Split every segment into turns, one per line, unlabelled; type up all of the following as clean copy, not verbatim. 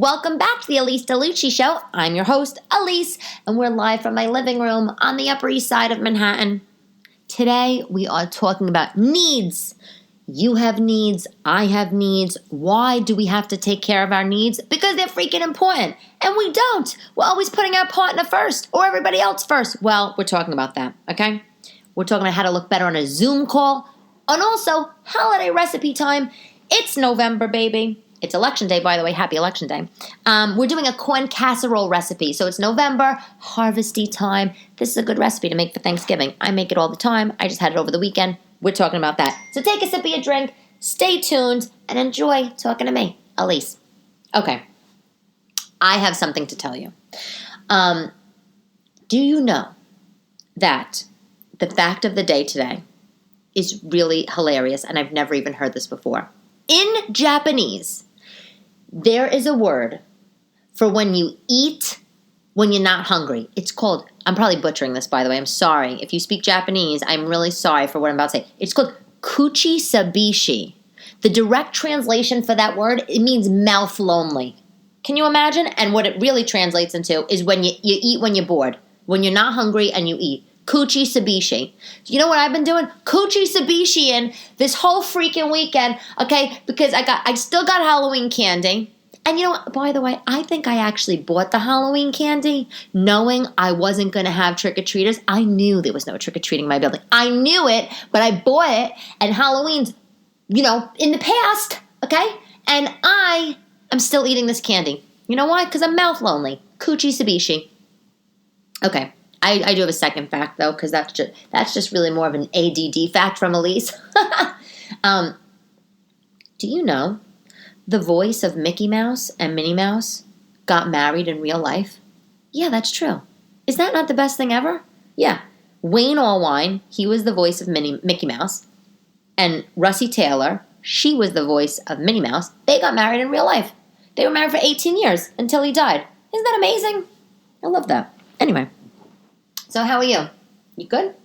Welcome back to the Elyse DeLucci Show. I'm your host, Elyse, and we're live from my living room on the Upper East Side of Manhattan. Today, we are talking about needs. You have needs. I have needs. Why do we have to take care of our needs? Because they're freaking important. And we don't. We're always putting our partner first or everybody else first. Well, we're talking about that, okay? We're talking about how to look better on a Zoom call. And also, holiday recipe time. It's November, baby. It's election day, by the way. Happy election day. We're doing a corn casserole recipe. So it's November, harvesty time. This is a good recipe to make for Thanksgiving. I make it all the time. I just had it over the weekend. We're talking about that. So take a sip of your drink, stay tuned, and enjoy talking to me, Elyse. Okay. I have something to tell you. Do you know that the fact of the day today is really hilarious, and I've never even heard this before. In Japanese, there is a word for when you eat when you're not hungry. It's called, I'm probably butchering this, by the way. I'm sorry. If you speak Japanese, I'm really sorry for what I'm about to say. It's called kuchi sabishi. The direct translation for that word, it means mouth lonely. Can you imagine? And what it really translates into is when you eat when you're bored. When you're not hungry and you eat. Kuchi sabishi. You know what I've been doing? Kuchi sabishi in this whole freaking weekend, okay? Because I still got Halloween candy. And you know what? By the way, I think I actually bought the Halloween candy knowing I wasn't going to have trick-or-treaters. I knew there was no trick-or-treating in my building. I knew it, but I bought it. And Halloween's, in the past, okay? And I am still eating this candy. You know why? Because I'm mouth lonely. Kuchi sabishi. Okay. I do have a second fact, though, because that's just really more of an ADD fact from Elyse. Do you know the voice of Mickey Mouse and Minnie Mouse got married in real life? Yeah, that's true. Is that not the best thing ever? Yeah. Wayne Allwine, he was the voice of Mickey Mouse. And Russie Taylor, she was the voice of Minnie Mouse. They got married in real life. They were married for 18 years until he died. Isn't that amazing? I love that. Anyway. So how are you? You good?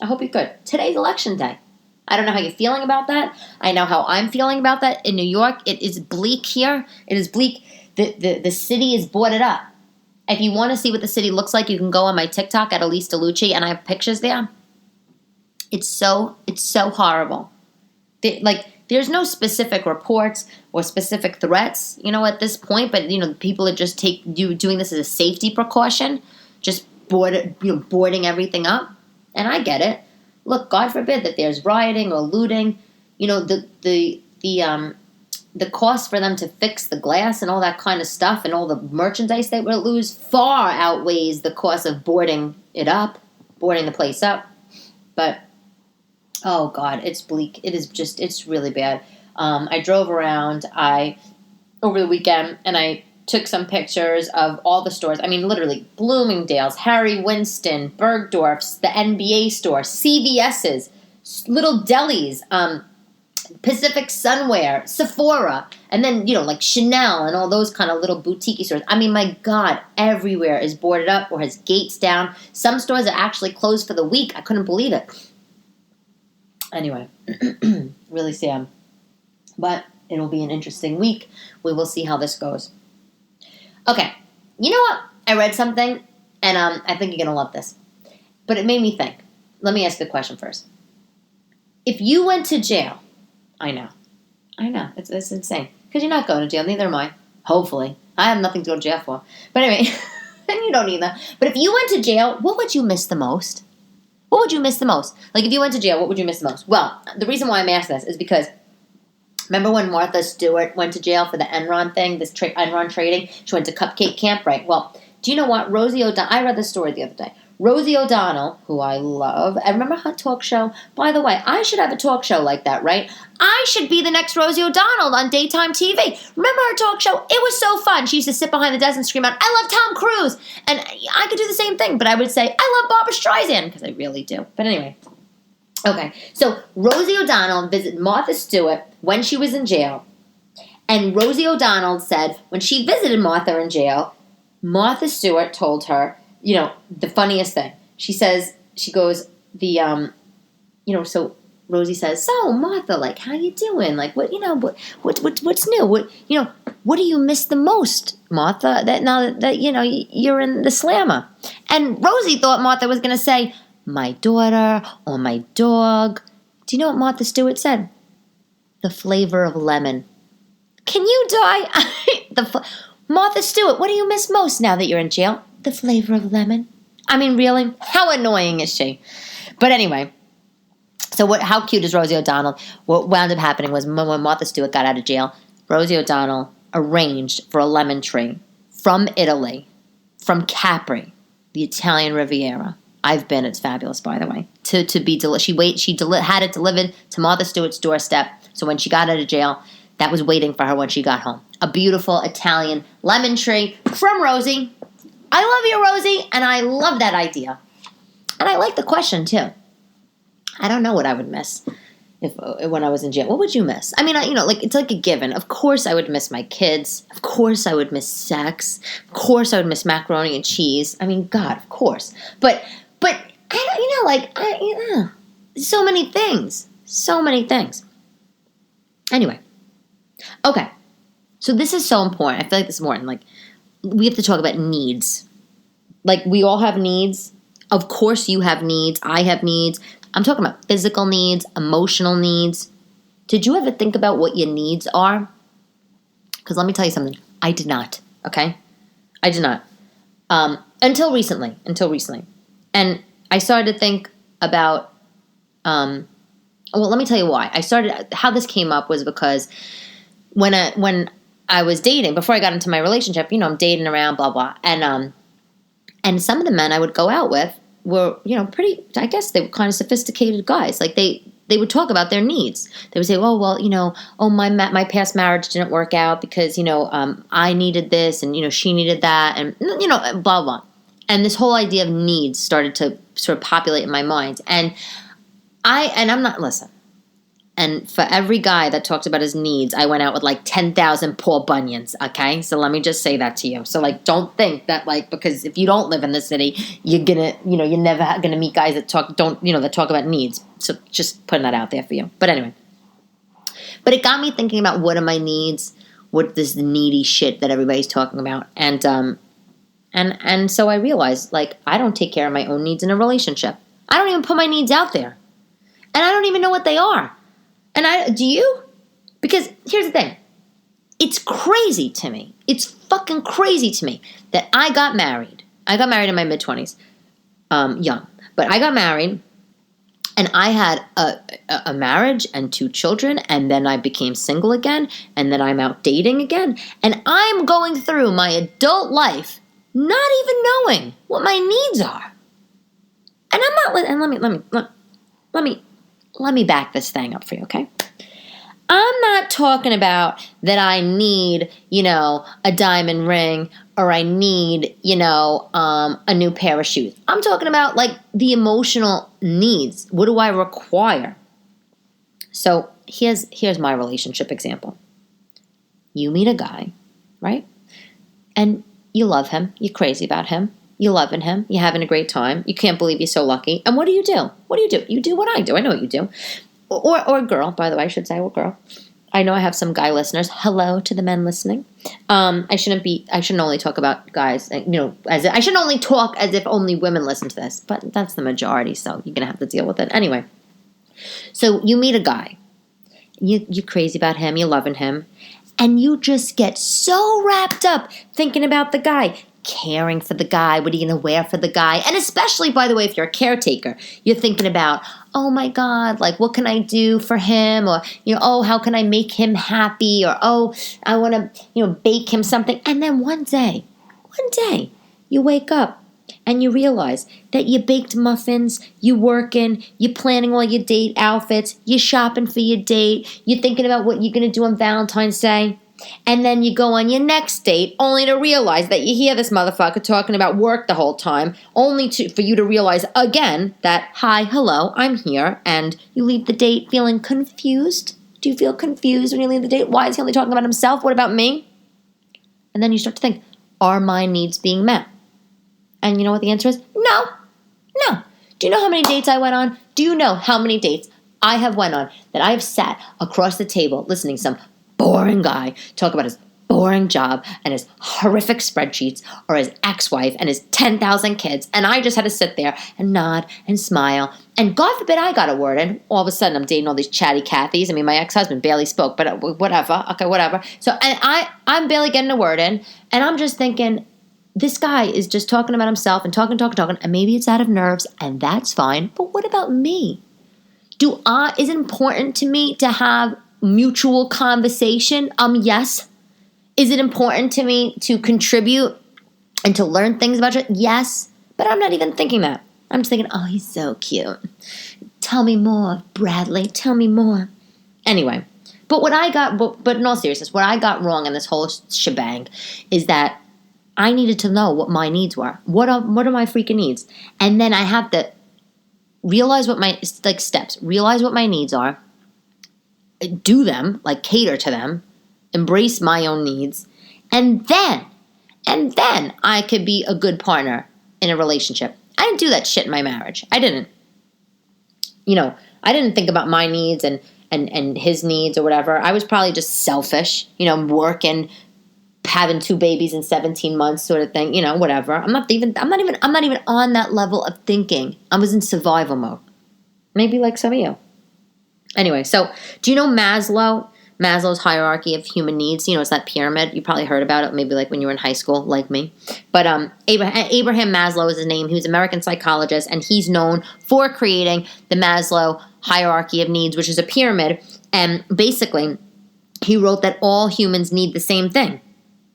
I hope you're good. Today's election day. I don't know how you're feeling about that. I know how I'm feeling about that. In New York, it is bleak here. It is bleak. The city is boarded up. If you want to see what the city looks like, you can go on my TikTok at Elyse DeLucci, and I have pictures there. It's so horrible. There's no specific reports or specific threats, at this point. But, people are just doing this as a safety precaution. Just boarding everything up. And I get it. Look, God forbid that there's rioting or looting. The cost for them to fix the glass and all that kind of stuff and all the merchandise they would lose far outweighs the cost of boarding the place up. But, oh God, it's bleak. It's really bad. I drove around over the weekend and I took some pictures of all the stores. I mean, literally, Bloomingdale's, Harry Winston, Bergdorf's, the NBA store, CVS's, little delis, Pacific Sunwear, Sephora, and then, like Chanel and all those kind of little boutique stores. I mean, my God, everywhere is boarded up or has gates down. Some stores are actually closed for the week. I couldn't believe it. Anyway, really sad. But it'll be an interesting week. We will see how this goes. Okay, you know what? I read something, and I think you're going to love this. But it made me think. Let me ask the question first. If you went to jail, I know, it's insane. Because you're not going to jail, neither am I. Hopefully. I have nothing to go to jail for. But anyway, and you don't either. But if you went to jail, what would you miss the most? What would you miss the most? Like, if you went to jail, what would you miss the most? Well, the reason why I'm asking this is because remember when Martha Stewart went to jail for the Enron thing, this Enron trading? She went to Cupcake Camp, right? Well, do you know what? Rosie O'Donnell, I read this story the other day. Rosie O'Donnell, who I love, I remember her talk show. By the way, I should have a talk show like that, right? I should be the next Rosie O'Donnell on daytime TV. Remember her talk show? It was so fun. She used to sit behind the desk and scream out, I love Tom Cruise. And I could do the same thing, but I would say, I love Barbra Streisand, because I really do. But anyway. Okay, so Rosie O'Donnell visited Martha Stewart when she was in jail. And Rosie O'Donnell said when she visited Martha in jail, Martha Stewart told her, the funniest thing. She goes, so Rosie says, so Martha, like, how you doing? Like, what's new? what do you miss the most, Martha, that now that you're in the slammer? And Rosie thought Martha was going to say, my daughter or my dog. Do you know what Martha Stewart said? The flavor of lemon. Can you die? Martha Stewart, what do you miss most now that you're in jail? The flavor of lemon. I mean, really? How annoying is she? But anyway, so how cute is Rosie O'Donnell? What wound up happening was when Martha Stewart got out of jail, Rosie O'Donnell arranged for a lemon tree from Italy, from Capri, the Italian Riviera. I've been. It's fabulous, by the way. To be she had it delivered to Martha Stewart's doorstep. So when she got out of jail, that was waiting for her when she got home. A beautiful Italian lemon tree from Rosie. I love you, Rosie, and I love that idea. And I like the question too. I don't know what I would miss when I was in jail. What would you miss? I mean, it's like a given. Of course I would miss my kids. Of course I would miss sex. Of course I would miss macaroni and cheese. I mean, God, of course. But I don't, so many things. So many things. Anyway. Okay. So this is so important. I feel like this is important. Like, we have to talk about needs. Like, we all have needs. Of course you have needs. I have needs. I'm talking about physical needs, emotional needs. Did you ever think about what your needs are? Because let me tell you something. I did not. Okay? I did not. Until recently. And I started to think about, well, let me tell you why. How this came up was because when I was dating, before I got into my relationship, I'm dating around, blah, blah. And some of the men I would go out with were, pretty, I guess they were kind of sophisticated guys. Like they would talk about their needs. They would say, oh, well, my past marriage didn't work out because, I needed this and, she needed that and, blah, blah. And this whole idea of needs started to sort of populate in my mind. And I'm not, listen. And for every guy that talked about his needs, I went out with like 10,000 Paul Bunyans, okay? So let me just say that to you. So don't think that because if you don't live in the city, you're gonna, you're never gonna meet guys that talk about needs. So just putting that out there for you. But anyway. But it got me thinking about what are my needs, what this needy shit that everybody's talking about. And so I realized, I don't take care of my own needs in a relationship. I don't even put my needs out there. And I don't even know what they are. And do you? Because here's the thing. It's crazy to me. It's fucking crazy to me that I got married. I got married in my mid-20s, young. But I got married, and I had a marriage and 2 children, and then I became single again, and then I'm out dating again. And I'm going through my adult life not even knowing what my needs are. And I'm not, and let me back this thing up for you, okay? I'm not talking about that I need, a diamond ring or I need, a new pair of shoes. I'm talking about the emotional needs. What do I require? So here's my relationship example. You meet a guy, right? And you love him. You're crazy about him. You're loving him. You're having a great time. You can't believe you're so lucky. And what do? You do what I do. I know what you do. Or a girl, by the way, I should say, or girl. I know I have some guy listeners. Hello to the men listening. I shouldn't only talk about guys, I shouldn't only talk as if only women listen to this, but that's the majority, so you're going to have to deal with it. Anyway, so you meet a guy. You're crazy about him. You're loving him. And you just get so wrapped up thinking about the guy, caring for the guy, what are you going to wear for the guy? And especially, by the way, if you're a caretaker, you're thinking about, oh my God, what can I do for him? Or, oh, how can I make him happy? Or, oh, I want to, bake him something. And then one day, you wake up and you realize that you baked muffins, you working, you're planning all your date outfits, you're shopping for your date, you're thinking about what you're going to do on Valentine's Day. And then you go on your next date only to realize that you hear this motherfucker talking about work the whole time, only for you to realize again that, hi, hello, I'm here, and you leave the date feeling confused. Do you feel confused when you leave the date? Why is he only talking about himself? What about me? And then you start to think, are my needs being met? And you know what the answer is? No. Do you know how many dates I went on? Do you know how many dates I have went on that I have sat across the table listening to some boring guy talk about his boring job and his horrific spreadsheets, or his ex-wife and his 10,000 kids, and I just had to sit there and nod and smile, and God forbid I got a word in. All of a sudden I'm dating all these chatty Cathys. I mean, my ex-husband barely spoke, but whatever. Okay, whatever. So, and I'm barely getting a word in, and I'm just thinking, this guy is just talking about himself and talking, and maybe it's out of nerves, and that's fine, but what about me? Is it important to me to have mutual conversation? Yes. Is it important to me to contribute and to learn things about you? Yes. But I'm not even thinking that. I'm just thinking, oh, he's so cute. Tell me more, Bradley. Tell me more. Anyway, but in all seriousness, what I got wrong in this whole shebang is that I needed to know what my needs were. What are my freaking needs? And then I have to realize what my steps. Realize what my needs are. Do them, cater to them. Embrace my own needs, and then I could be a good partner in a relationship. I didn't do that shit in my marriage. I didn't. I didn't think about my needs and his needs or whatever. I was probably just selfish, working, having 2 babies in 17 months sort of thing, whatever. I'm not even on that level of thinking. I was in survival mode. Maybe like some of you. Anyway, so do you know Maslow's hierarchy of human needs? It's that pyramid. You probably heard about it, maybe when you were in high school, like me. But Abraham Maslow is his name. He was an American psychologist, and he's known for creating the Maslow hierarchy of needs, which is a pyramid. And basically, he wrote that all humans need the same thing.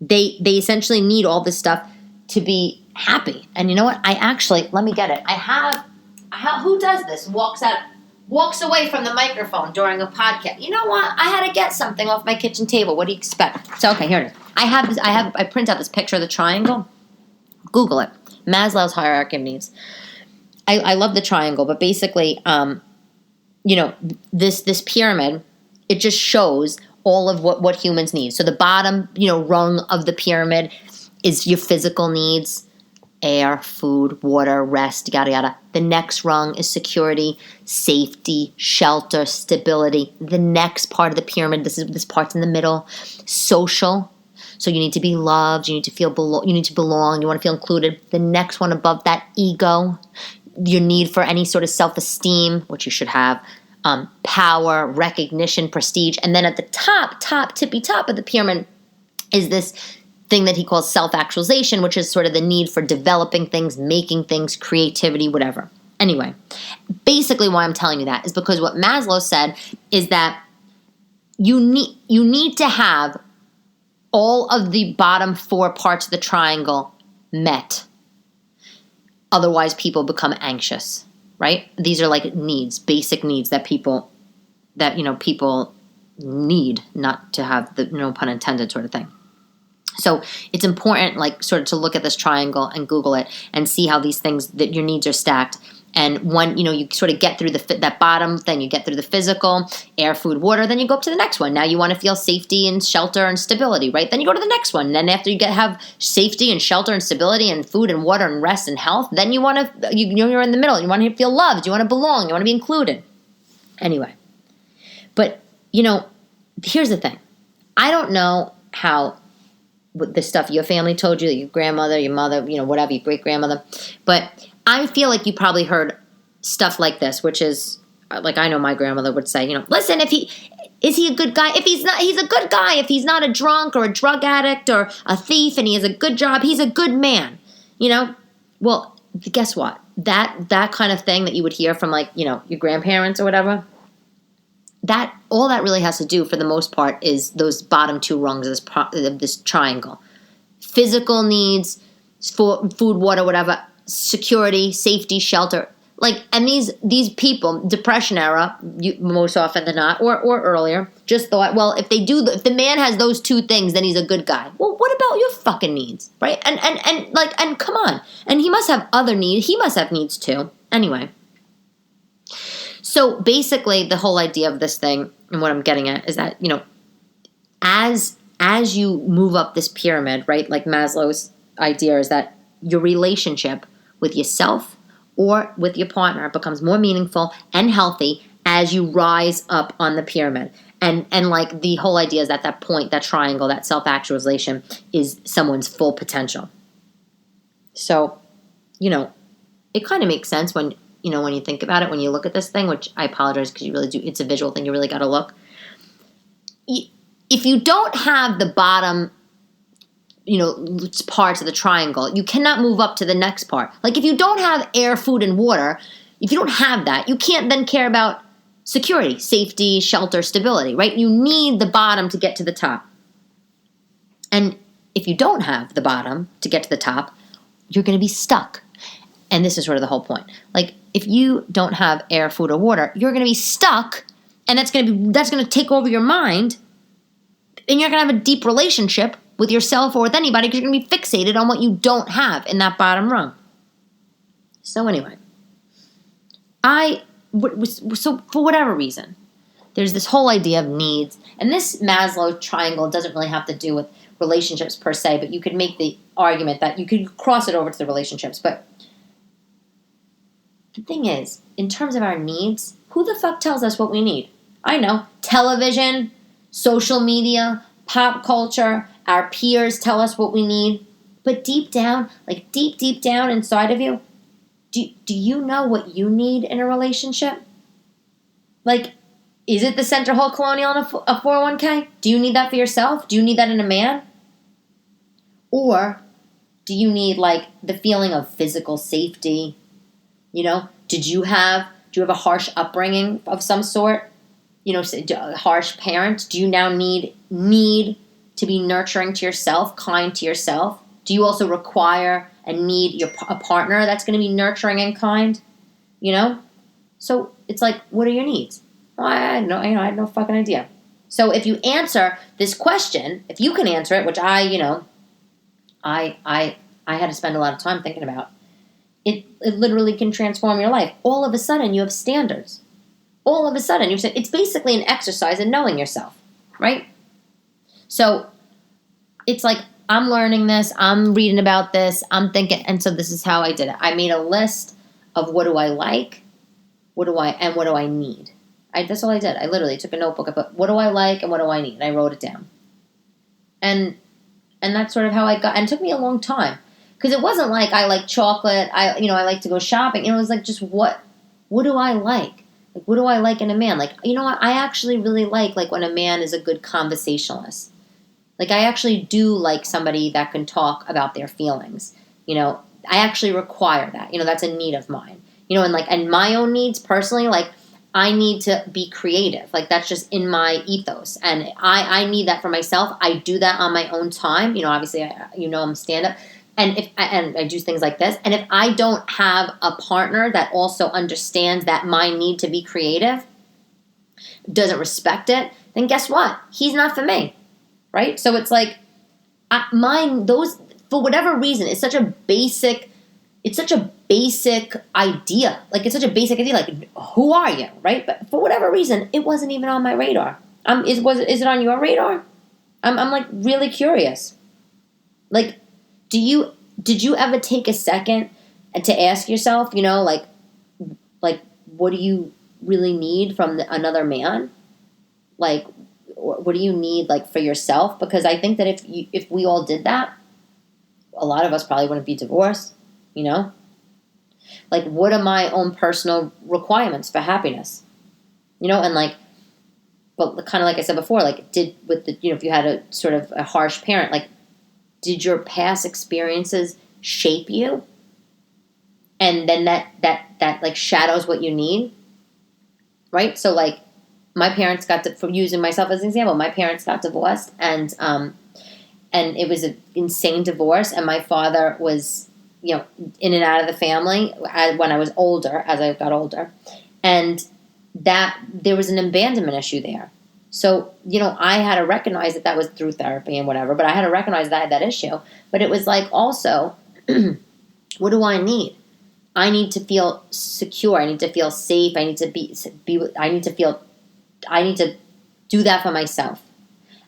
They essentially need all this stuff to be happy. And you know what? Let me get it. Who does this? Walks away from the microphone during a podcast. You know what? I had to get something off my kitchen table. What do you expect? So, okay, here it is. I print out this picture of the triangle. Google it. Maslow's hierarchy of needs. I love the triangle, but basically, this pyramid, it just shows all of what humans need. So the bottom, rung of the pyramid is your physical needs. Air, food, water, rest, yada, yada. The next rung is security, safety, shelter, stability. The next part of the pyramid, this part's in the middle, social. So you need to be loved, you need to you need to belong, you want to feel included. The next one above that, ego, your need for any sort of self-esteem, which you should have, power, recognition, prestige. And then at the tippy top of the pyramid is this thing that he calls self-actualization, which is sort of the need for developing things, making things, creativity, whatever. Anyway, basically why I'm telling you that is because what Maslow said is that you need to have all of the bottom 4 parts of the triangle met. Otherwise, people become anxious, right? These are needs, basic needs that people need, not to have the no pun intended sort of thing. So it's important, sort of to look at this triangle and Google it and see how these things, that your needs are stacked. And when, you sort of get through that bottom, then you get through the physical, air, food, water, then you go up to the next one. Now you want to feel safety and shelter and stability, right? Then you go to the next one. Then after you have safety and shelter and stability and food and water and rest and health, then you want to, you're in the middle. You want to feel loved. You want to belong. You want to be included. Anyway. But, here's the thing. I don't know how the stuff your family told you, your grandmother, your mother, whatever, your great-grandmother. But I feel like you probably heard stuff like this, which is, I know my grandmother would say, listen, is he a good guy? If he's not, he's a good guy. If he's not a drunk or a drug addict or a thief and he has a good job, he's a good man. Well, guess what? That kind of thing that you would hear from your grandparents or whatever, all that really has to do, for the most part, is those bottom 2 rungs of this triangle. Physical needs, food, water, whatever, security, safety, shelter. And these people, Depression era, most often than not, or earlier, just thought, well, if the man has those 2 things, then he's a good guy. Well, what about your fucking needs, right? And come on. And he must have other needs. He must have needs too. Anyway. So basically, the whole idea of this thing, and what I'm getting at, is that, as you move up this pyramid, right, Maslow's idea is that your relationship with yourself or with your partner becomes more meaningful and healthy as you rise up on the pyramid. And like the whole idea is that point, that triangle, that self-actualization is someone's full potential. So, it kind of makes sense when you think about it, when you look at this thing, which I apologize because you really do. It's a visual thing. You really got to look. If you don't have the bottom, parts of the triangle, you cannot move up to the next part. Like if you don't have air, food, and water, if you don't have that, you can't then care about security, safety, shelter, stability, right? You need the bottom to get to the top. And if you don't have the bottom to get to the top, you're going to be stuck. And this is sort of the whole point. Like if you don't have air, food, or water, you're going to be stuck, and that's going to take over your mind, and you're going to have a deep relationship with yourself or with anybody because you're going to be fixated on what you don't have in that bottom rung. So anyway, so for whatever reason, there's this whole idea of needs, and this Maslow triangle doesn't really have to do with relationships per se, but you could make the argument that you could cross it over to the relationships. But the thing is, in terms of our needs, who the fuck tells us what we need? I know. Television, social media, pop culture, our peers tell us what we need. But deep down, like deep down inside of you, do you know what you need in a relationship? Like, is it the Center Hall Colonial and a 401k? Do you need that for yourself? Do you need that in a man? Or do you need, like, the feeling of physical safety? Do you have a harsh upbringing of some sort? A harsh parent? Do you now need to be nurturing to yourself, kind to yourself? Do you also require and need a partner that's going to be nurturing and kind? So it's like, what are your needs? Well, I had no fucking idea. So if you answer this question, if you can answer it, which I had to spend a lot of time thinking about, it literally can transform your life. All of a sudden, you have standards. All of a sudden, it's basically an exercise in knowing yourself, right? So it's like, I'm learning this, I'm reading about this, I'm thinking, and so this is how I did it. I made a list of what do I like, what do I need. That's all I did. I literally took a notebook, I put what do I like and what do I need, and I wrote it down. And that's sort of how I got, and it took me a long time. Because it wasn't like I like chocolate, I like to go shopping. It was like just what do I like? Like, what do I like in a man? Like, what? I actually really like when a man is a good conversationalist. Like, I actually do like somebody that can talk about their feelings. I actually require that. That's a need of mine. And my own needs personally, like, I need to be creative. Like, that's just in my ethos. And I need that for myself. I do that on my own time. Obviously, I'm a stand-up. And I do things like this. And if I don't have a partner that also understands that my need to be creative, doesn't respect it, then guess what? He's not for me. Right? So it's like, for whatever reason, it's such a basic idea. Like, it's such a basic idea. Like, who are you? Right? But for whatever reason, it wasn't even on my radar. Is it on your radar? I'm like really curious. Like, did you ever take a second to ask yourself, like what do you really need from another man? Like, what do you need, like, for yourself? Because I think that if we all did that, a lot of us probably wouldn't be divorced, Like, what are my own personal requirements for happiness? And like, but kind of like I said before, like, if you had a sort of a harsh parent, like, did your past experiences shape you? And then that like shadows what you need, right? So like, my parents from using myself as an example, my parents got divorced, and it was an insane divorce, and my father was, in and out of the family when I was older, as I got older, and that there was an abandonment issue there. So, I had to recognize that was through therapy and whatever, but I had to recognize that I had that issue. But it was like, also, what do I need? I need to feel secure. I need to feel safe. I need to I need to do that for myself.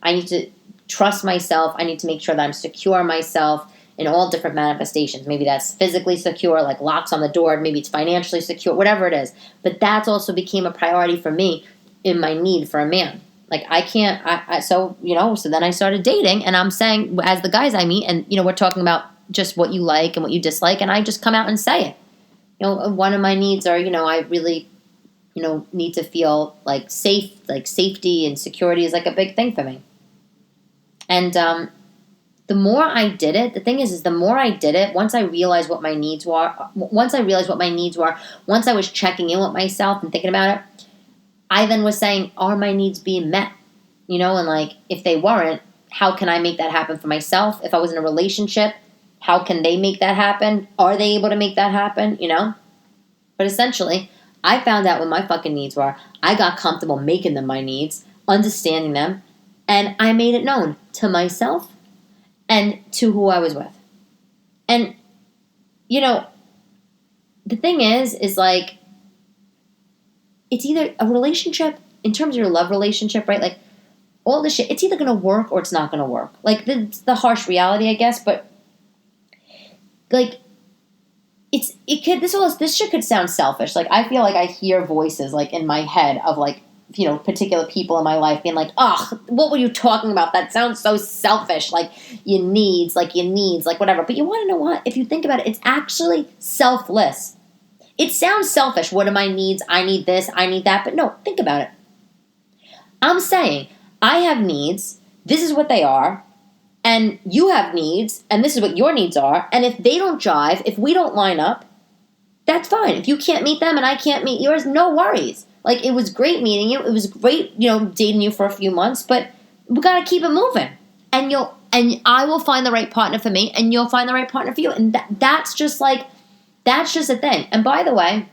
I need to trust myself. I need to make sure that I'm secure myself in all different manifestations. Maybe that's physically secure, like locks on the door. Maybe it's financially secure, whatever it is. But that's also became a priority for me in my need for a man. Like, I can't, so then I started dating, and I'm saying, as the guys I meet, and, we're talking about just what you like and what you dislike, and I just come out and say it. One of my needs are, I really, need to feel like safety and security is like a big thing for me. And the more I did it, the thing is the more I did it, once I realized what my needs were, once I was checking in with myself and thinking about it, I then was saying, are my needs being met? And like, if they weren't, how can I make that happen for myself? If I was in a relationship, how can they make that happen? Are they able to make that happen? But essentially, I found out what my fucking needs were. I got comfortable making them my needs, understanding them, and I made it known to myself and to who I was with. And, the thing is like, it's either a relationship, in terms of your love relationship, right? Like, all this shit, it's either going to work or it's not going to work. Like, the harsh reality, I guess, but, like, this shit could sound selfish. Like, I feel like I hear voices, like, in my head of, like, particular people in my life being like, ugh, what were you talking about? That sounds so selfish. Like, your needs, like, whatever. But you want to know what? If you think about it, it's actually selfless. It sounds selfish. What are my needs? I need this, I need that. But no, think about it. I'm saying, I have needs, this is what they are, and you have needs, and this is what your needs are, and if they don't jive, if we don't line up, that's fine. If you can't meet them and I can't meet yours, no worries. Like, it was great meeting you, it was great, dating you for a few months, but we gotta keep it moving. And I will find the right partner for me, and you'll find the right partner for you, and that's just a thing. And by the way,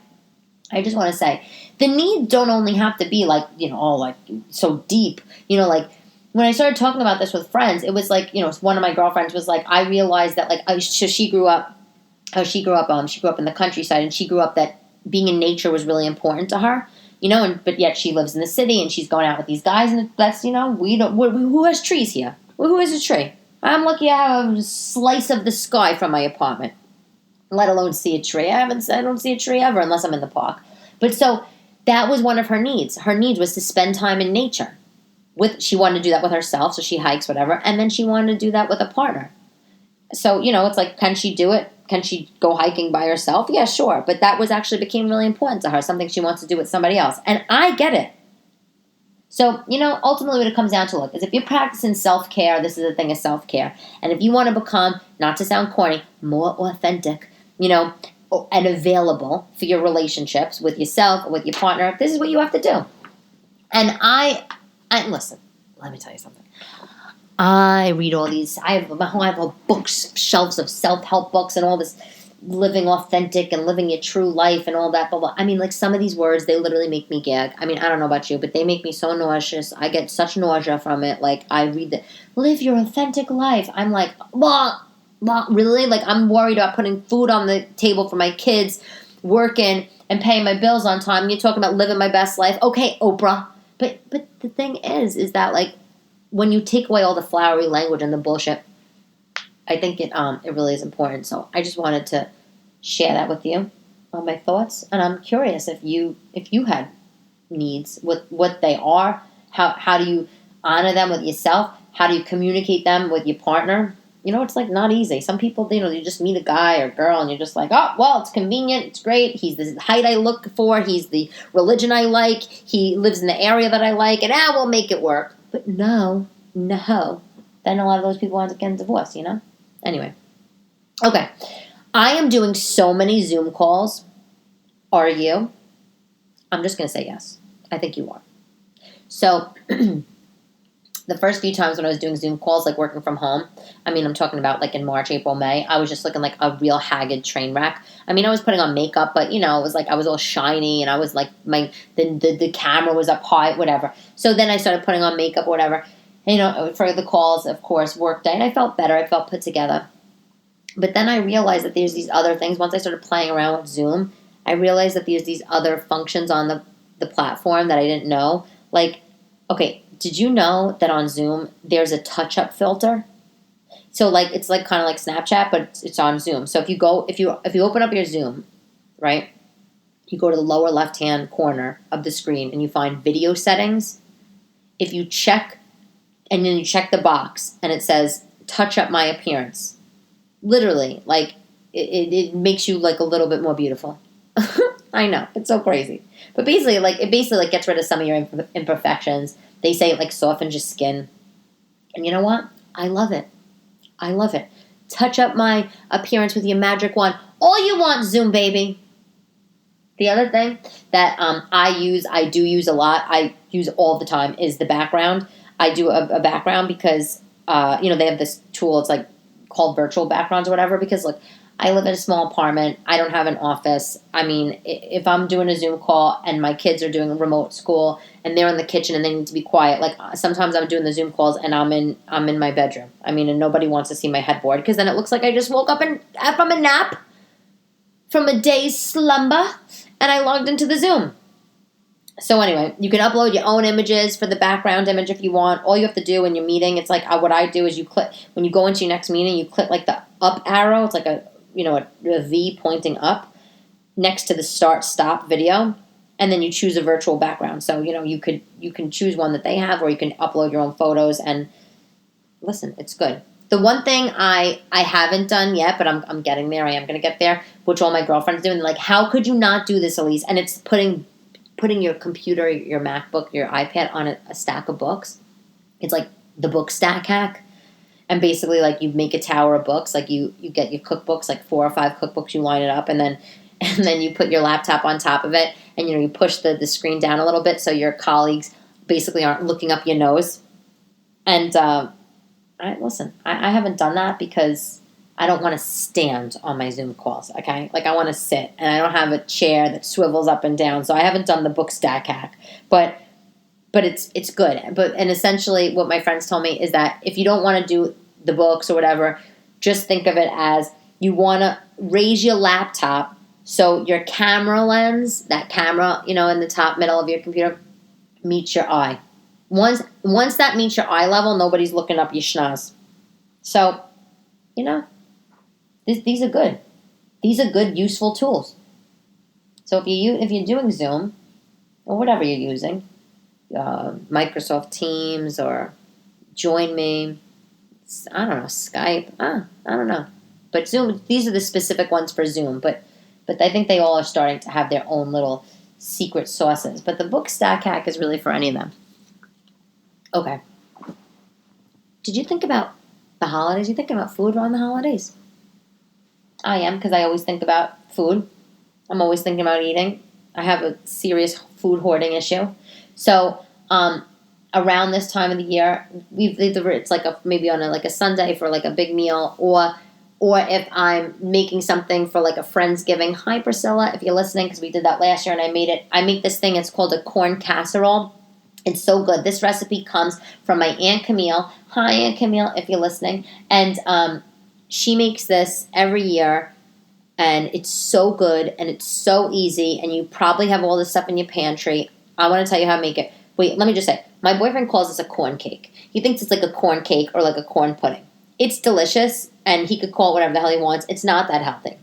I just want to say, the needs don't only have to be like, all like so deep. Like, when I started talking about this with friends, it was like, one of my girlfriends was like, I realized that, like, she grew up in the countryside, and she grew up that being in nature was really important to her, but yet she lives in the city, and she's going out with these guys, and that's, who has trees here? Well, who has a tree? I'm lucky I have a slice of the sky from my apartment, let alone see a tree. I don't see a tree ever unless I'm in the park. But so that was one of her needs. Her needs was to spend time in nature. She wanted to do that with herself, so she hikes, whatever, and then she wanted to do that with a partner. So, it's like, can she do it? Can she go hiking by herself? Yeah, sure. But that became really important to her, something she wants to do with somebody else. And I get it. So, ultimately what it comes down to, look, is if you're practicing self-care, this is the thing of self-care. And if you want to become, not to sound corny, more authentic, and available for your relationships with yourself or with your partner, this is what you have to do. And listen, let me tell you something. I read all these, I have a bookshelves of self-help books and all this living authentic and living your true life and all that, blah, blah. I mean, like, some of these words, they literally make me gag. I mean, I don't know about you, but they make me so nauseous. I get such nausea from it. Like, I read live your authentic life. I'm like, well, really? Like, I'm worried about putting food on the table for my kids, working and paying my bills on time. You're talking about living my best life. Okay, Oprah. But the thing is that, like, when you take away all the flowery language and the bullshit, I think it really is important. So I just wanted to share that with you, my thoughts. And I'm curious if you had needs, what they are, how do you honor them with yourself? How do you communicate them with your partner? It's like not easy. Some people, you just meet a guy or girl and you're just like, oh, well, it's convenient. It's great. He's the height I look for. He's the religion I like. He lives in the area that I like. And we'll make it work. But no. Then a lot of those people end up getting divorced, Anyway. Okay. I am doing so many Zoom calls. Are you? I'm just going to say yes. I think you are. So the first few times when I was doing Zoom calls, like working from home, I mean, I'm talking about like in March, April, May, I was just looking like a real haggard train wreck. I mean, I was putting on makeup, but it was like I was all shiny and I was like the camera was up high, whatever. So then I started putting on makeup or whatever, for the calls, of course, work day, and I felt better. I felt put together. But then I realized that there's these other things. Once I started playing around with Zoom, I realized that there's these other functions on the platform that I didn't know. Like, okay, did you know that on Zoom there's a touch-up filter? So like it's like kind of like Snapchat, but it's on Zoom. So if you open up your Zoom, right? You go to the lower left-hand corner of the screen and you find video settings. if you check, and then you check the box, and it says, touch up my appearance. Literally, like, it makes you, like, a little bit more beautiful. I know, it's so crazy. But basically, like, it gets rid of some of your imperfections. They say it, like, softens your skin. And you know what? I love it. I love it. Touch up my appearance with your magic wand. All you want, Zoom, baby. The other thing that I do use a lot, I use all the time, is the background. I do a background because, they have this tool, it's like called virtual backgrounds or whatever, because, look, I live in a small apartment. I don't have an office. I mean, if I'm doing a Zoom call and my kids are doing a remote school and they're in the kitchen and they need to be quiet, like sometimes I'm doing the Zoom calls and I'm in my bedroom. I mean, and nobody wants to see my headboard because then it looks like I just woke up from a nap, from a day's slumber, and I logged into the Zoom. So anyway, you can upload your own images for the background image if you want. All you have to do in your meeting, it's like what I do is you click, when you go into your next meeting, you click like the up arrow. It's like a V pointing up next to the start-stop video, and then you choose a virtual background. So, you can choose one that they have, or you can upload your own photos, and listen, it's good. The one thing I haven't done yet, but I'm getting there, I am going to get there, which all my girlfriends do, and they're like, how could you not do this, Elyse? And it's putting your computer, your MacBook, your iPad on a stack of books. It's like the book stack hack. And basically, like, you make a tower of books. Like, you get your cookbooks, like 4 or 5 cookbooks, you line it up, and then you put your laptop on top of it, and, you push the screen down a little bit so your colleagues basically aren't looking up your nose. And, I haven't done that because I don't want to stand on my Zoom calls, okay? Like, I want to sit, and I don't have a chair that swivels up and down, so I haven't done the book stack hack. But it's good. And essentially what my friends told me is that if you don't want to do the books or whatever, just think of it as you want to raise your laptop so your camera lens, that camera, in the top middle of your computer, meets your eye. Once that meets your eye level, nobody's looking up your schnoz. So, these are good. These are good, useful tools. So if you're doing Zoom or whatever you're using, Microsoft Teams or Join Me, I don't know, Skype, I don't know. But Zoom, these are the specific ones for Zoom, but I think they all are starting to have their own little secret sauces. But the book stack hack is really for any of them. Okay. Did you think about the holidays? You think about food around the holidays? I am, because I always think about food. I'm always thinking about eating. I have a serious food hoarding issue. So, around this time of the year, it's like maybe on a Sunday for like a big meal, or if I'm making something for like a Friendsgiving. Hi, Priscilla, if you're listening, because we did that last year and I made it. I make this thing. It's called a corn casserole. It's so good. This recipe comes from my Aunt Camille. Hi, Aunt Camille, if you're listening. And she makes this every year. And it's so good, and it's so easy, and you probably have all this stuff in your pantry. I want to tell you how to make it. Wait, let me just say, my boyfriend calls this a corn cake. He thinks it's like a corn cake or like a corn pudding. It's delicious, and he could call it whatever the hell he wants. It's not that healthy.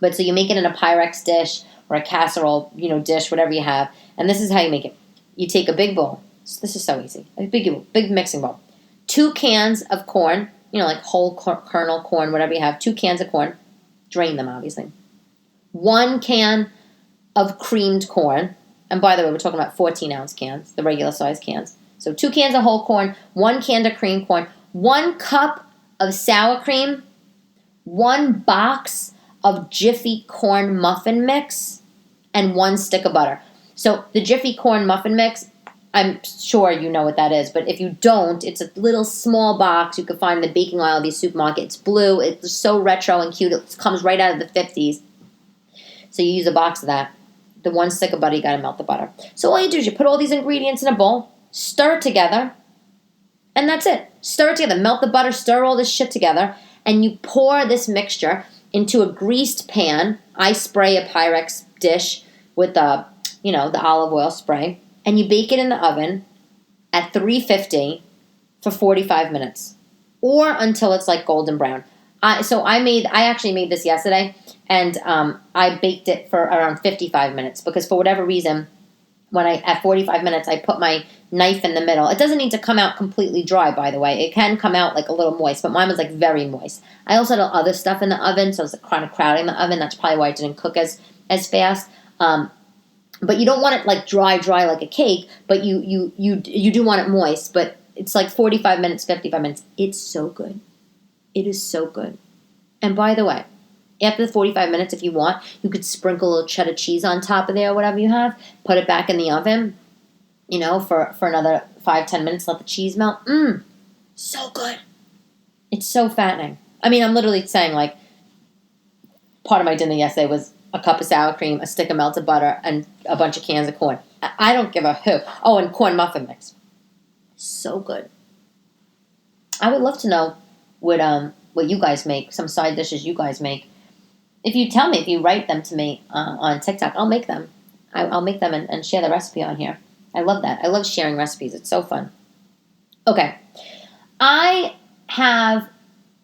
But so you make it in a Pyrex dish or a casserole, dish, whatever you have, and this is how you make it. You take a big bowl. This is so easy. A big mixing bowl. 2 cans of corn, like whole kernel corn, whatever you have. 2 cans of corn. Drain them, obviously. 1 can of creamed corn. And by the way, we're talking about 14-ounce cans, the regular size cans. So 2 cans of whole corn, 1 can of creamed corn, 1 cup of sour cream, 1 box of Jiffy corn muffin mix, and 1 stick of butter. So the Jiffy corn muffin mix, I'm sure you know what that is, but if you don't, it's a little small box you can find in the baking aisle of the supermarket. It's blue. It's so retro and cute. It comes right out of the 50s. So you use a box of that. The 1 stick of butter, you got to melt the butter. So all you do is you put all these ingredients in a bowl, stir it together, and that's it. Stir it together. Melt the butter, stir all this shit together, and you pour this mixture into a greased pan. I spray a Pyrex dish with the olive oil spray. And you bake it in the oven at 350 for 45 minutes, or until it's like golden brown. I actually made this yesterday, and I baked it for around 55 minutes because for whatever reason, at 45 minutes, I put my knife in the middle. It doesn't need to come out completely dry, by the way. It can come out like a little moist, but mine was like very moist. I also had other stuff in the oven, so it was like kind of crowding the oven. That's probably why it didn't cook as fast. But you don't want it like dry like a cake, but you do want it moist. But it's like 45 minutes, 55 minutes. It's so good. It is so good. And by the way, after the 45 minutes, if you want, you could sprinkle a little cheddar cheese on top of there, or whatever you have. Put it back in the oven, for another 5-10 minutes. Let the cheese melt. So good. It's so fattening. I mean, I'm literally saying, like, part of my dinner yesterday was a cup of sour cream, a stick of melted butter, and a bunch of cans of corn. I don't give a hoot. Oh, and corn muffin mix. So good. I would love to know what you guys make, some side dishes you guys make. If you tell me, if you write them to me on TikTok, I'll make them. I'll make them and share the recipe on here. I love that. I love sharing recipes. It's so fun. Okay. I have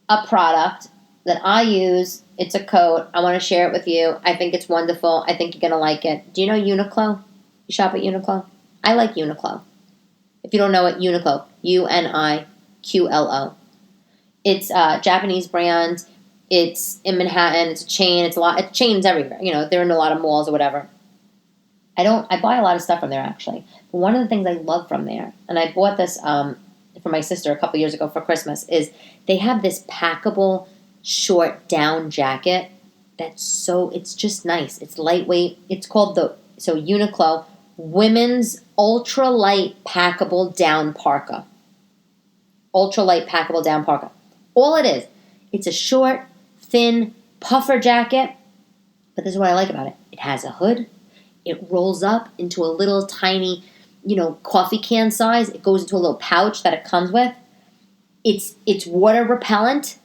a product that I use. It's a coat. I want to share it with you. I think it's wonderful. I think you're going to like it. Do you know Uniqlo? You shop at Uniqlo? I like Uniqlo. If you don't know it, Uniqlo. Uniqlo. It's a Japanese brand. It's in Manhattan. It's a chain. It's chains everywhere. They're in a lot of malls or whatever. I buy a lot of stuff from there, actually. But one of the things I love from there, and I bought this for my sister a couple years ago for Christmas, is they have this packable short down jacket it's just nice. It's lightweight. It's called Uniqlo Women's Ultra Light Packable Down Parka. Ultra Light Packable Down Parka. All it is, it's a short, thin puffer jacket, but this is what I like about it. It has a hood. It rolls up into a little tiny, coffee can size. It goes into a little pouch that it comes with. It's water repellent.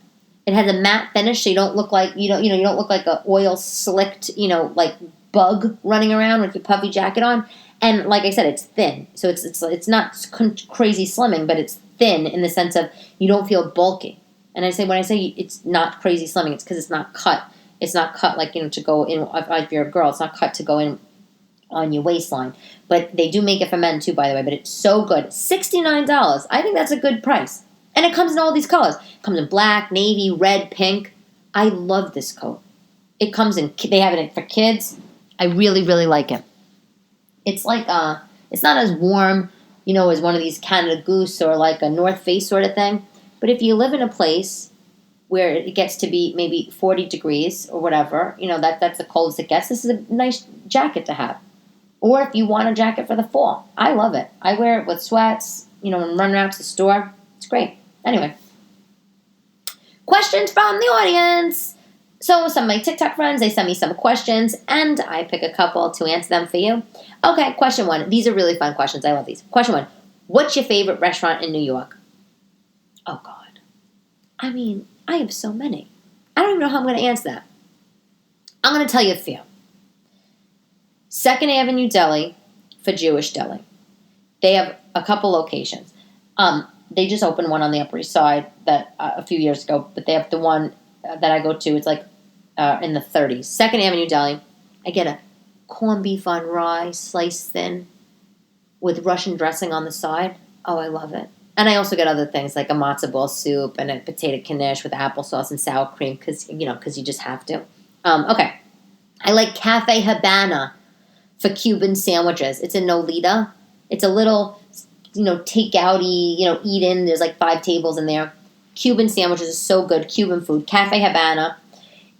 It has a matte finish, so you don't look like you don't look like a oil slicked, like bug running around with your puffy jacket on. And like I said, it's thin, so it's not crazy slimming, but it's thin in the sense of you don't feel bulky. And when I say it's not crazy slimming, it's because it's not cut. It's not cut like to go in. If you're a girl, it's not cut to go in on your waistline. But they do make it for men too, by the way. But it's so good. $69. I think that's a good price. And it comes in all these colors. It comes in black, navy, red, pink. I love this coat. It comes in, they have it for kids. I really, really like it. It's like, it's not as warm, as one of these Canada Goose or like a North Face sort of thing. But if you live in a place where it gets to be maybe 40 degrees or whatever, that's the coldest it gets, this is a nice jacket to have. Or if you want a jacket for the fall. I love it. I wear it with sweats, and run around to the store. It's great. Anyway, questions from the audience. So some of my TikTok friends, they send me some questions, and I pick a couple to answer them for you. Okay, question 1. These are really fun questions. I love these. Question 1. What's your favorite restaurant in New York? Oh, God. I mean, I have so many. I don't even know how I'm going to answer that. I'm going to tell you a few. 2nd Avenue Deli for Jewish Deli. They have a couple locations. They just opened one on the Upper East Side that a few years ago, but they have the one that I go to. It's like in the 30s. 2nd Avenue Deli. I get a corned beef on rye, sliced thin, with Russian dressing on the side. Oh, I love it. And I also get other things like a matzo ball soup and a potato knish with applesauce and sour cream because you just have to. Okay. I like Cafe Habana for Cuban sandwiches. It's in Nolita. It's a little, take-outy, eat in. There's like 5 tables in there. Cuban sandwiches is so good. Cuban food. Cafe Habana.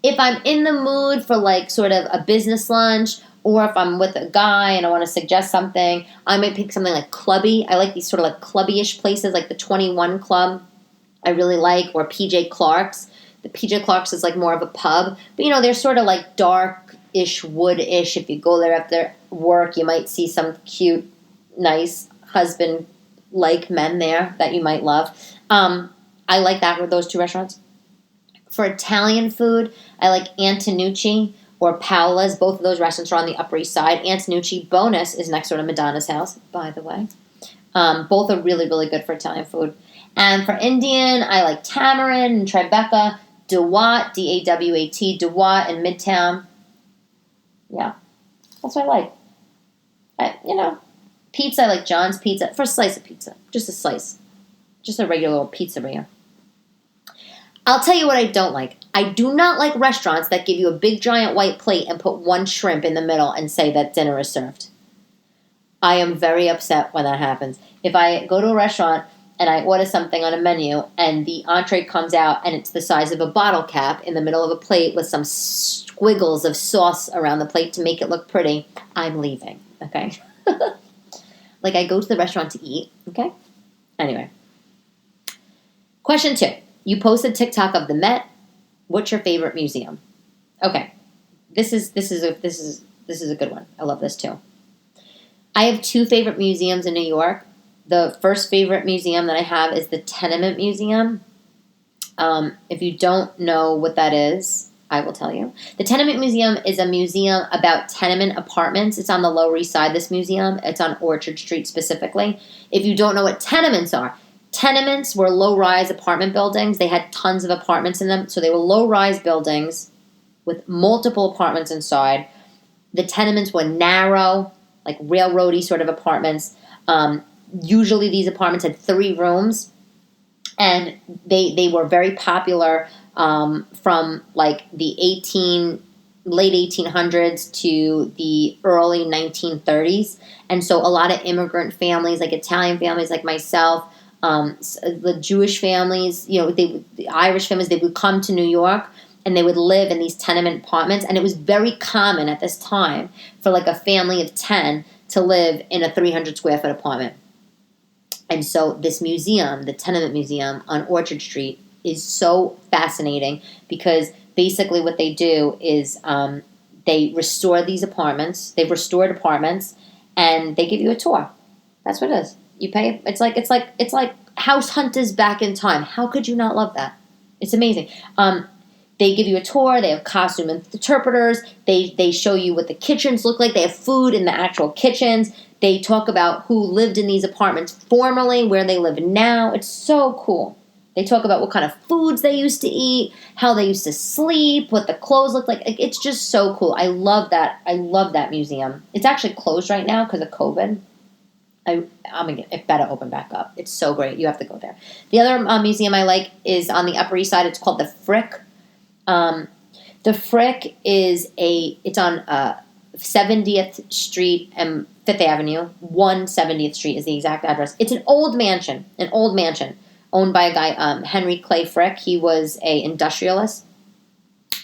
If I'm in the mood for like sort of a business lunch, or if I'm with a guy and I want to suggest something, I might pick something like clubby. I like these sort of like clubby-ish places, like the 21 Club I really like, or PJ Clark's. The PJ Clark's is like more of a pub. But, they're sort of like dark-ish, wood-ish. If you go there after work, you might see some cute, nice husband-like men there that you might love. I like that with those 2 restaurants. For Italian food, I like Antonucci or Paola's. Both of those restaurants are on the Upper East Side. Antonucci Bonus is next door to Madonna's house, by the way. Both are really, really good for Italian food. And for Indian, I like Tamarind and Tribeca, Dewat, D-A-W-A-T, Dewat in Midtown. Yeah, that's what I like. Pizza, I like John's Pizza. For a slice of pizza. Just a slice. Just a regular little pizzeria. I'll tell you what I don't like. I do not like restaurants that give you a big giant white plate and put one shrimp in the middle and say that dinner is served. I am very upset when that happens. If I go to a restaurant and I order something on a menu and the entree comes out and it's the size of a bottle cap in the middle of a plate with some squiggles of sauce around the plate to make it look pretty, I'm leaving, okay? Like, I go to the restaurant to eat, okay? Anyway. Question 2. You posted TikTok of the Met. What's your favorite museum? Okay. This is a good one. I love this too. I have 2 favorite museums in New York. The first favorite museum that I have is the Tenement Museum. If you don't know what that is, I will tell you. The Tenement Museum is a museum about tenement apartments. It's on the Lower East Side, this museum. It's on Orchard Street specifically. If you don't know what tenements are, tenements were low-rise apartment buildings. They had tons of apartments in them. So they were low-rise buildings with multiple apartments inside. The tenements were narrow, like railroady sort of apartments. Usually these apartments had 3 rooms. And they were very popular from like the late 1800s to the early 1930s. And so a lot of immigrant families, like Italian families like myself, the Jewish families, the Irish families, they would come to New York and they would live in these tenement apartments. And it was very common at this time for like a family of 10 to live in a 300 square foot apartment. And so this museum, the Tenement Museum on Orchard Street, is so fascinating because basically what they do is they restore these apartments. They've restored apartments, and they give you a tour. That's what it is. You pay. It's like House Hunters back in time. How could you not love that? It's amazing. They give you a tour. They have costume interpreters. They show you what the kitchens look like. They have food in the actual kitchens. They talk about who lived in these apartments formerly, where they live now. It's so cool. They talk about what kind of foods they used to eat, how they used to sleep, what the clothes looked like. It's just so cool. I love that. I love that museum. It's actually closed right now because of COVID. It better open back up. It's so great. You have to go there. The other museum I like is on the Upper East Side. It's called the Frick. The Frick it's on 70th Street and 5th Avenue. 170th Street is the exact address. It's an old mansion owned by a guy, Henry Clay Frick. He was an industrialist,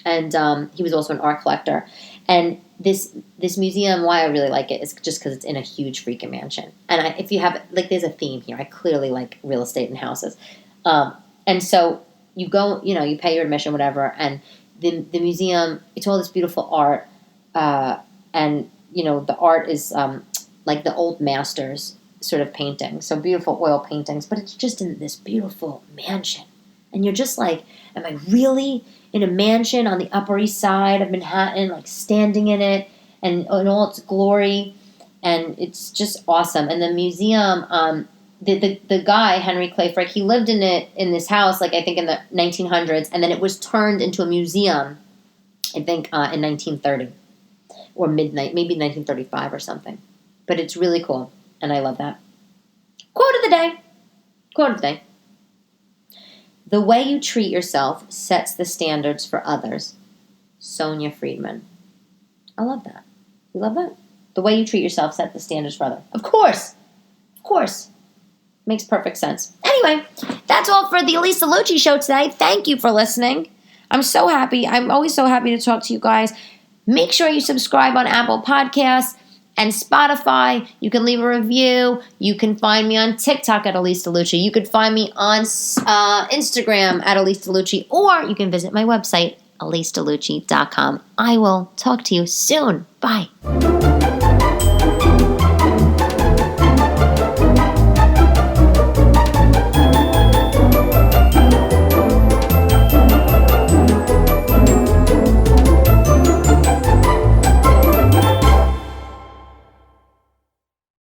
and he was also an art collector. And this museum, why I really like it is just because it's in a huge freaking mansion. And if you have, like, there's a theme here. I clearly like real estate and houses. And so you go, you pay your admission, whatever, and the museum, it's all this beautiful art, and, the art is like the old masters sort of painting. So beautiful oil paintings, but it's just in this beautiful mansion. And you're just like, am I really in a mansion on the Upper East Side of Manhattan, like standing in it and in all its glory? And it's just awesome. And the museum, the guy, Henry Clay Frick, he lived in this house, like I think in the 1900s, and then it was turned into a museum, I think in 1930 or maybe 1935 or something. But it's really cool, and I love that. Quote of the day. The way you treat yourself sets the standards for others. Sonia Friedman. I love that. You love that? The way you treat yourself sets the standards for others. Of course. Makes perfect sense. Anyway, that's all for the Elyse DeLucci show today. Thank you for listening. I'm so happy. I'm always so happy to talk to you guys. Make sure you subscribe on Apple Podcasts and Spotify. You can leave a review. You can find me on TikTok at Elyse DeLucci. You can find me on Instagram at Elyse DeLucci. Or you can visit my website, ElyseDeLucci.com. I will talk to you soon. Bye.